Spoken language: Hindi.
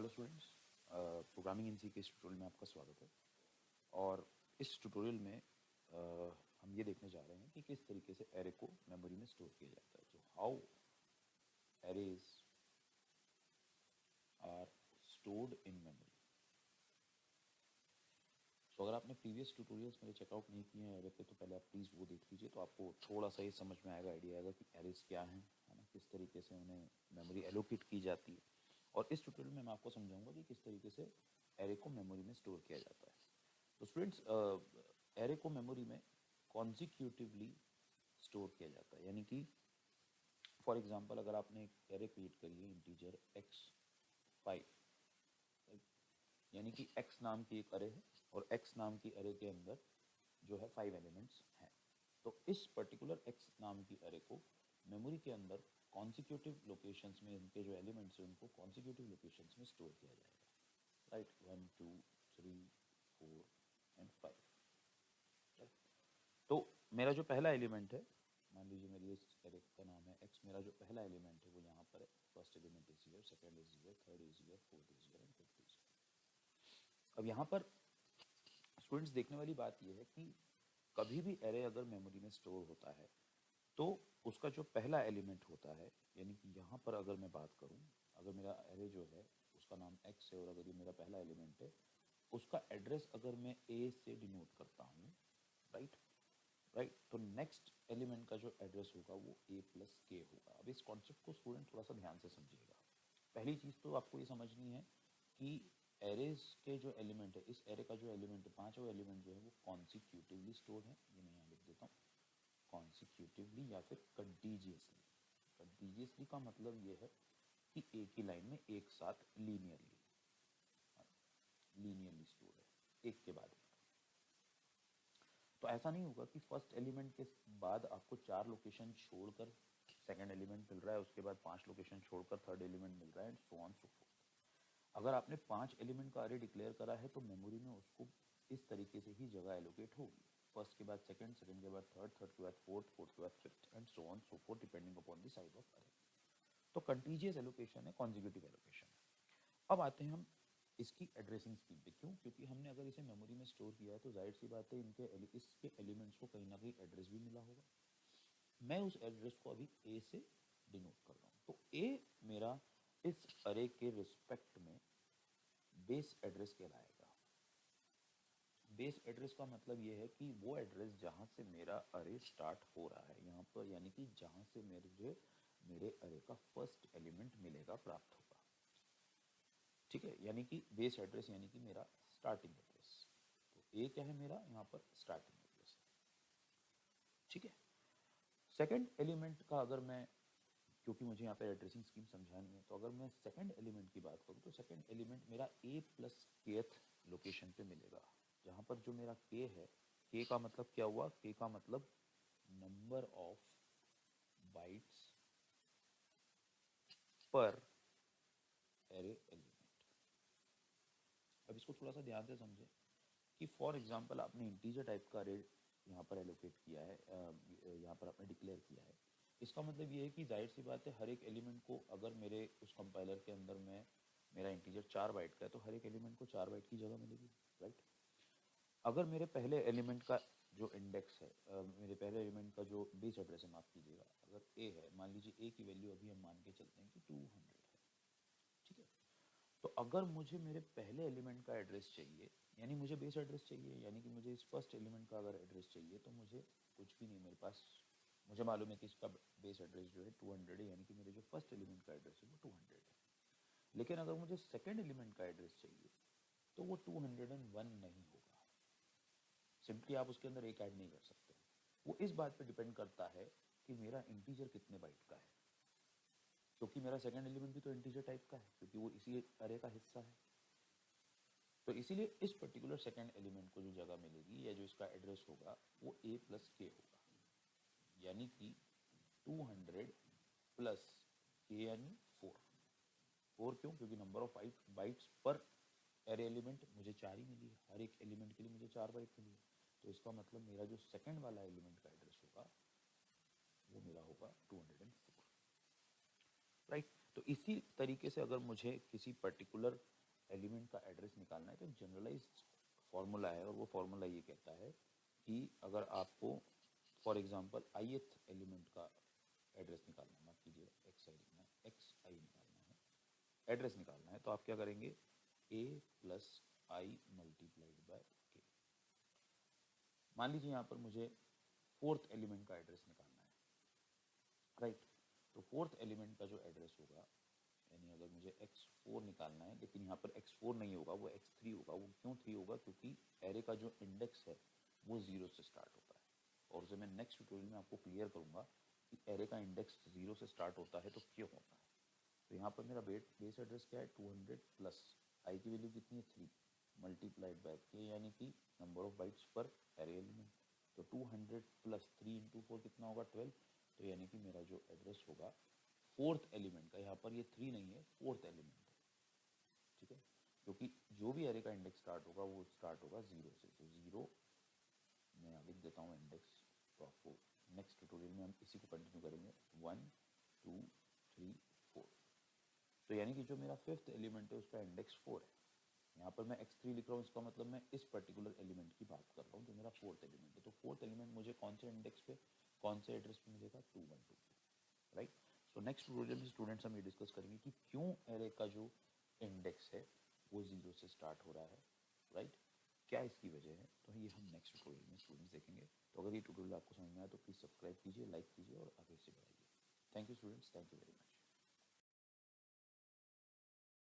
हेलो स्टूडेंट्स, प्रोग्रामिंग इन सी के इस ट्यूटोरियल में आपका स्वागत है। और इस ट्यूटोरियल में हम ये देखने जा रहे हैं कि किस तरीके से एरे को मेमोरी में स्टोर किया जाता है। तो how arrays are stored in memory. तो अगर आपने प्रीवियस ट्यूटोरियल्स मेरे चेकआउट नहीं किए हैं एरे पे, तो पहले आप प्लीज़ वो देख लीजिए, तो आपको थोड़ा सा ये समझ में आएगा, आइडिया आएगा कि एरेज क्या हैं, है ना, किस तरीके से उन्हें मेमोरी एलोकेट की जाती है। और इस ट्यूटोरियल में मैं आपको समझाऊंगा कि किस तरीके से एरे को मेमोरी में स्टोर किया जाता है। तो स्टूडेंट्स, एरे को मेमोरी में कॉन्जिक्यूटिवली स्टोर किया जाता है, यानी कि फॉर एग्जांपल अगर आपने एक एरे क्रिएट करी है इंटीजर x5, यानी कि x नाम की एक एरे है और x नाम की एरे के अंदर जो है 5 एलिमेंट्स हैं। तो इस पर्टिकुलर x नाम की एरे को मेमोरी के अंदर कॉन्जिक्यूटिव लोकेशंस में इनके जो एलिमेंट्स हैं उनको कॉन्जिक्यूटिव लोकेशंस में स्टोर किया जाएगा, राइट। 1 2 3 4 एंड 5। तो मेरा जो पहला एलिमेंट है, मान लीजिए मेरी इस एरे का नाम है x, मेरा जो पहला एलिमेंट है वो यहाँ पर है। First element is here, second is here, third is here, fourth is here and fifth is here. अब यहाँ पर स्टूडेंट्स देखने वाली बात यह है कि कभी भी एरे अगर मेमोरी में स्टोर होता है तो उसका जो पहला एलिमेंट होता है, यानी कि यहाँ पर अगर मैं बात करूँ, अगर मेरा एरे जो है उसका नाम x है और अगर ये मेरा पहला एलिमेंट है, उसका एड्रेस अगर मैं a से डिनोट करता हूँ, राइट, तो नेक्स्ट एलिमेंट का जो एड्रेस होगा वो a प्लस के होगा। अब इस कॉन्सेप्ट को स्टूडेंट थोड़ा सा ध्यान से समझिएगा। पहली चीज़ तो आपको ये समझनी है कि एरेज के जो एलिमेंट है, इस एरे का जो एलिमेंट है, पांचों एलिमेंट जो है वो कॉन्सिक्यूटिवली स्टोर्ड है। ये मैं यहाँ लिख देता हूँ, कॉन्सिक्यूटिवली या फिर कंटीजियसली। कंटीजियसली का मतलब ये है कि एक ही लाइन में एक साथ लीनियरली स्टोर है, एक के बाद एक। तो ऐसा नहीं होगा कि फर्स्ट एलिमेंट के बाद आपको 4 लोकेशन छोड़कर सेकंड एलिमेंट मिल रहा है, उसके बाद 5 लोकेशन छोड़कर थर्ड एलिमेंट मिल रहा है, and so on so fourth. अगर आपने 5 एलिमेंट का अरे डिक्लेयर करा है तो मेमोरी में उसको इस तरीके से ही जगह एलोकेट होगी। फर्स्ट के बाद सेकंड, सेकंड के बाद थर्ड, थर्ड के बाद फोर्थ, फोर्थ के बाद fifth and so on so fourth, depending upon the size of अरे। तो कंटीजियस एलोकेशन है, कॉन्जिक्यूटिव एलोकेशन है। अब आते हैं हम इसकी एड्रेसिंग स्कीम पे। क्यों? क्योंकि हमने अगर इसे मेमोरी में स्टोर किया है तो जाहिर सी बात है इसके एलिमेंट्स को कहीं ना कहीं एड्रेस भी मिला होगा। मैं उस एड्रेस को अभी ए से डिनोट कर रहा हूँ। तो ए मेरा इस अरे के रिस्पेक्ट में बेस एड्रेस कहलाएगा। बेस एड्रेस का मतलब ये है कि वो एड्रेस जहाँ से मेरा अरे स्टार्ट हो रहा है यहाँ पर, यानी कि जहाँ से मेरे अरे का फर्स्ट एलिमेंट मिलेगा, प्राप्त होगा। ठीक है, यानी कि बेस एड्रेस यानी कि मेरा स्टार्टिंग एड्रेस। तो ए क्या है मेरा यहाँ पर? Starting address. ठीक है। सेकंड एलिमेंट का अगर मैं, क्योंकि मुझे यहाँ पे एड्रेसिंग स्कीम समझानी है, तो अगर मैं सेकंड एलिमेंट की बात करूँ तो सेकंड एलिमेंट मेरा ए प्लस केथ लोकेशन पे मिलेगा, जहाँ पर जो मेरा के है, के का मतलब क्या हुआ? के का मतलब नंबर ऑफ बाइट्स पर एरे एलिमेंट। अब इसको थोड़ा सा ध्यान से समझें कि फॉर एग्जांपल आपने इंटीजर टाइप का अरे यहाँ पर एलोकेट किया है, यहाँ पर आपने डिक्लेयर किया है। इसका मतलब ये है कि जाहिर सी बात है हर एक एलिमेंट को, अगर मेरे उस कंपाइलर के अंदर में मेरा इंटीजर 4 बाइट का है तो हर एक एलिमेंट को 4 बाइट की जगह मिलेगी, राइट। अगर मेरे पहले एलिमेंट का जो इंडेक्स है, मेरे पहले एलिमेंट का जो बेस एड्रेस है, माफ़ कीजिएगा, अगर ए है, मान लीजिए ए की वैल्यू अभी हम मान के चलते हैं कि 200 है। ठीक है। तो अगर मुझे मेरे पहले एलिमेंट का एड्रेस चाहिए, यानी मुझे बेस एड्रेस चाहिए, यानी कि मुझे इस फर्स्ट एलिमेंट का अगर एड्रेस चाहिए, तो मुझे कुछ भी नहीं मेरे पास, मुझे मालूम है कि इसका बेस एड्रेस जो है 200 है, यानी कि मेरे जो फर्स्ट एलिमेंट का एड्रेस है वो 200 है। लेकिन अगर मुझे सेकेंड एलिमेंट का एड्रेस चाहिए तो वो 201 नहीं होगा। सिंपली आप उसके अंदर एक ऐड नहीं कर सकते। वो इस बात पर डिपेंड करता है कि मेरा इंटीजर कितने बाइट का है, क्योंकि मेरा सेकेंड एलिमेंट भी तो इंटीजर टाइप का है, क्योंकि वो इसी अरे का हिस्सा है। तो इसीलिए इस पर्टिकुलर सेकेंड एलिमेंट को जो जगह मिलेगी या जो इसका एड्रेस होगा वो ए प्लस के होगा, यानी कि 200 प्लस के यानी 4। 4 क्यों? क्योंकि नंबर ऑफ बाइट्स पर एरे एलिमेंट मुझे 4 ही मिली है, हर एक एलिमेंट के लिए मुझे 4 बाइट मिली है। तो इसका मतलब मेरा जो सेकेंड वाला एलिमेंट का एड्रेस होगा वो मेरा होगा 204, राइट। तो इसी तरीके से अगर मुझे किसी पर्टिकुलर एलिमेंट का एड्रेस निकालना है तो जनरलाइज्ड फॉर्मूला है, और वो फॉर्मूला ये कहता है कि अगर आपको फॉर एग्जांपल ith एलिमेंट का एड्रेस निकालना है, माफ कीजिए एक्स आई लिखना है, एक्स आई निकालना है, एड्रेस निकालना है, तो आप क्या करेंगे, a plus I multiplied by के। मान लीजिए यहाँ पर मुझे फोर्थ एलिमेंट का एड्रेस निकालना है, राइट। तो फोर्थ एलिमेंट का जो एड्रेस होगा, यानी अगर मुझे x4 निकालना है, लेकिन यहाँ पर x4 नहीं होगा, वो x3 होगा। वो क्यों 3 होगा, क्योंकि एरे का जो इंडेक्स है वो 0 से स्टार्ट होता है, और उसे मैं नेक्स्ट ट्यूटोरियल में आपको क्लियर करूंगा कि एरे का इंडेक्स 0 से स्टार्ट होता है तो क्यों होता है। तो यहाँ पर मेरा बेस एड्रेस क्या है, 200 प्लस आई की वैल्यू कितनी है 3 मल्टीप्लाइड बाय के, यानी कि नंबर ऑफ बाइट्स पर एरे एलिमेंट। तो 200 प्लस 3 इंटू 4 कितना होगा 12। तो यानी कि मेरा जो एड्रेस होगा फोर्थ एलिमेंट का, यहाँ पर ये 3 नहीं है, फोर्थ एलिमेंट है, ठीक है। क्योंकि जो भी एरे का इंडेक्स स्टार्ट होगा वो स्टार्ट होगा 0 से, तो 0 मैं यहाँ लिख देता हूँ इंडेक्स। तो आपको नेक्स्ट ट्यूटोरियल में हम इसी को कंटिन्यू करेंगे, 1 2 3 4। तो यानी कि जो मेरा फिफ्थ एलिमेंट है उसका इंडेक्स 4 है। यहाँ पर मैं x3 लिख रहा हूँ, इसका मतलब मैं इस पर्टिकुलर एलिमेंट की बात कर रहा हूँ जो मेरा फोर्थ एलिमेंट है। तो फोर्थ एलिमेंट मुझे कौन से इंडेक्स पे, कौन से एड्रेस पे मिलेगा, 212 पे, राइट। सो नेक्स्ट ट्यूटोरियल में स्टूडेंट्स हम ये डिस्कस करेंगे कि क्यों एरे का जो इंडेक्स है वो 0 से स्टार्ट हो रहा है, राइट, क्या इसकी वजह है। तो ये हम नेक्स्ट ट्यूटोरियल में स्टूडेंट्स देखेंगे। तो अगर ये ट्यूटोरियल आपको समझ में आया तो प्लीज़ सब्सक्राइब कीजिए, लाइक कीजिए और आगे से बढ़ाइए। Thank you students, thank you very much.